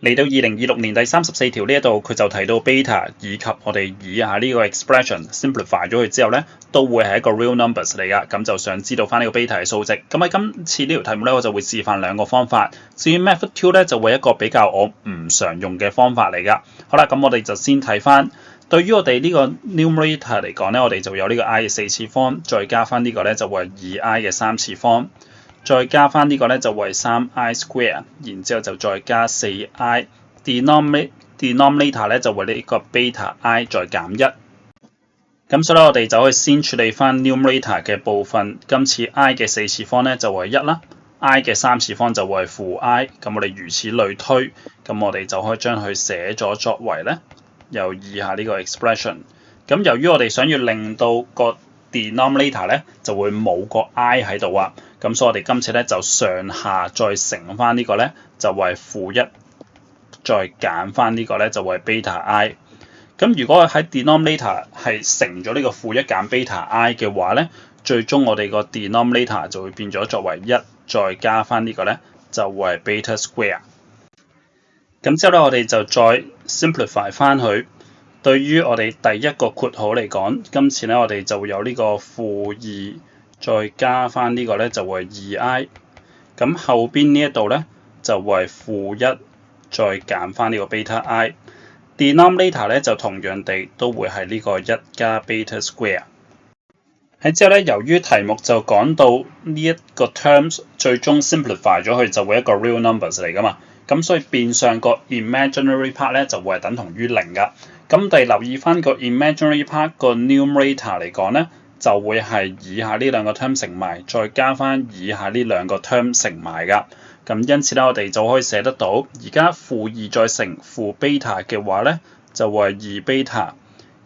嚟到2026年第34條呢一度，佢就提到 beta 以及我哋以下呢個 expression simplify 咗佢之後咧，都會係一個 real numbers 嚟㗎。咁就想知道翻呢個 beta 嘅數值。咁喺今次呢條題目咧，我就會示範兩個方法。至於 method 2咧，就會一個比較我唔常用嘅方法嚟㗎。好啦，咁我哋就先睇翻。對於我哋呢個 numerator 嚟講咧，我哋就有呢個 i 嘅4次方，再加翻呢個咧就會係 2i 嘅3次方。再加翻呢個咧就會係 3i square， 然之後就再加 4i。denominator 咧就會呢個 beta i 再減1。咁所以咧我哋就可以先處理翻 numerator 嘅部分。今次 i 嘅4次方咧就會係1啦 ，i 嘅3次方就會係負 i。咁我哋如此類推，咁我哋就可以將佢寫咗作為咧有以下呢個 expression。咁由於我哋想要令到個 denominator 咧就會冇個 i 喺度啊，咁所以我哋今次咧就上下再乘翻呢個咧就會係負1，再減翻呢個咧就會係 beta i。咁如果喺 denominator 係乘咗呢個負1減 beta i 嘅話咧，最終我哋個 denominator 就會變咗作為1，再加翻呢個咧就會係 beta square。咁之後咧我哋就再 simplify 翻佢。對於我哋第一個括號嚟講，今次咧我哋就會有呢個負2，再加翻呢個咧就會係 2i。咁後邊呢一度咧就會係負1，再減翻呢個 beta i。denominator 咧就同樣地都會係呢個1加 beta square。喺之後咧，由於題目就講到呢一個 terms 最終 simplify 咗佢就會一個 real numbers 嚟㗎嘛，咁所以變相個 imaginary part 咧就會係等同於0㗎。咁我哋留意翻個 imaginary part 個 numerator 嚟講咧，就會係以下呢兩個 term 乘埋，再加翻以下呢兩個 term 乘埋㗎。咁因此咧，我哋就可以寫得到，而家負2再乘負 beta 嘅話咧，就會係2 beta，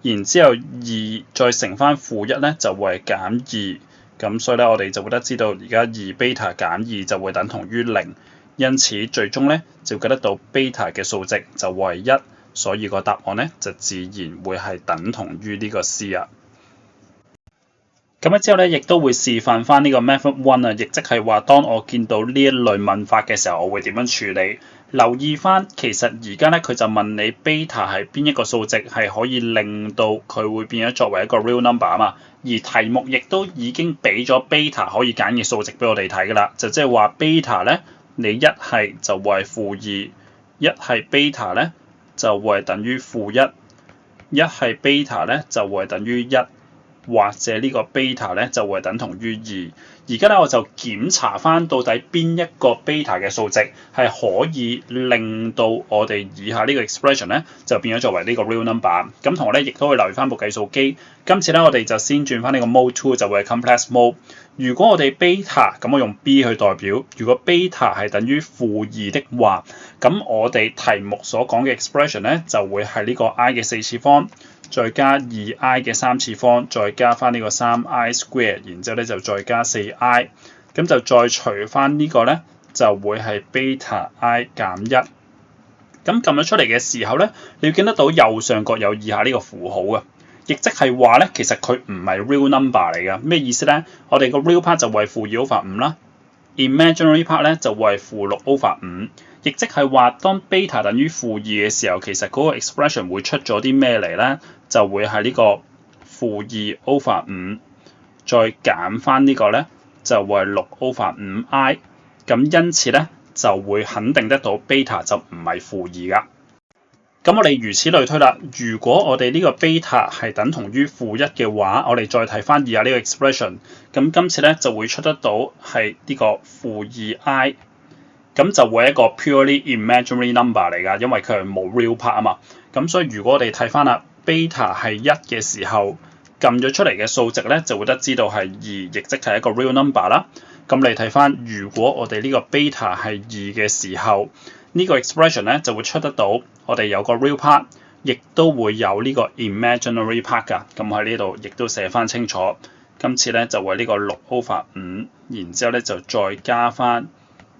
然之後2再乘翻負1咧，就會係減2。咁所以咧，我哋就會得知道，而家2 beta 減2就會等同於0。因此最終咧，就計得到 beta 嘅數值就會係1。所以個答案咧就自然會係等同於呢個 C 啊。咁之後咧，亦都會示範翻呢個 method 1啊，亦即係話當我見到呢一類問法嘅時候，我會點樣處理？留意翻，其實而家咧佢就問你 beta 係邊一個數值係可以令到佢會變咗作為一個 real number 啊嘛。而題目亦都已經俾咗 beta 可以揀嘅數值俾我哋睇㗎啦，就即係話 beta 咧，你一係就會係負2，一係 beta 咧，就會係等於負1，一係 beta 咧就會係等於1，或者呢個 beta 咧就會係等同於2。而家咧我就檢查翻到底邊一個 beta 嘅數值係可以令到我哋以下呢個 expression 咧就變咗作為呢個 real number。咁同學咧亦都可以留意翻部計數機。今次咧我哋就先轉翻呢個 mode 2，就會係 complex mode。如果我哋 beta 咁我用 B 去代表，如果 beta 係等於負2的話，咁我哋題目所講嘅 expression 咧就會係呢個 i 嘅4次方，再加 2i 嘅3次方，再加翻呢個 3i square， 然之後咧就再加 4i， 咁就再除翻呢個咧就會係 beta i 減1。咁撳咗出嚟嘅時候咧，你要見得到右上角有以下呢個符號啊。亦即係話咧，其實佢唔係 real number 嚟㗎。咩意思咧？我哋個 real part 就會係負2 over 5啦 ，imaginary part 咧就會係負6 over 5。亦即係話，當 beta 等於負2嘅時候，其實嗰個 expression 會出咗啲咩嚟咧？就會係呢個負2 over 5，再減翻呢個咧就會係6 over 5i。咁因此咧就會肯定得到 beta 就唔係負2㗎。咁我哋如此類推啦。如果我哋呢個 beta 係等同於負1嘅話，我哋再睇翻以下呢個 expression。咁今次咧就會出得到係呢個負2i， 咁就會係一個 purely imaginary number 嚟㗎，因為佢係冇 real part 啊嘛。咁所以如果我哋睇翻啦 ，beta 係1嘅時候，撳咗出嚟嘅數值咧就會得知道係2，亦即係一個 real number 啦。咁你睇翻，如果我哋呢個 beta 係2嘅時候，呢個 expression 咧就會出得到，我哋有個 real part， 亦都會有呢個 imaginary part 㗎。咁喺呢度亦都寫翻清楚。今次咧就會呢個6 over 5，然之後咧就再加翻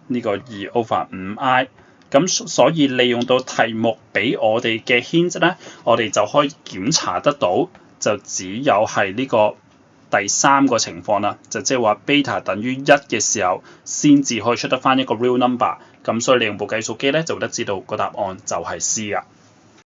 呢個2 over 5i。咁所以利用到題目俾我哋嘅 hint 咧，我哋就可以檢查得到，就只有係呢個第三個情況啦，就即係話 beta 等於1嘅時候，先至可以出得翻一個 real number。咁所以利用部計數機咧就會得知道個答案就係 C 啊。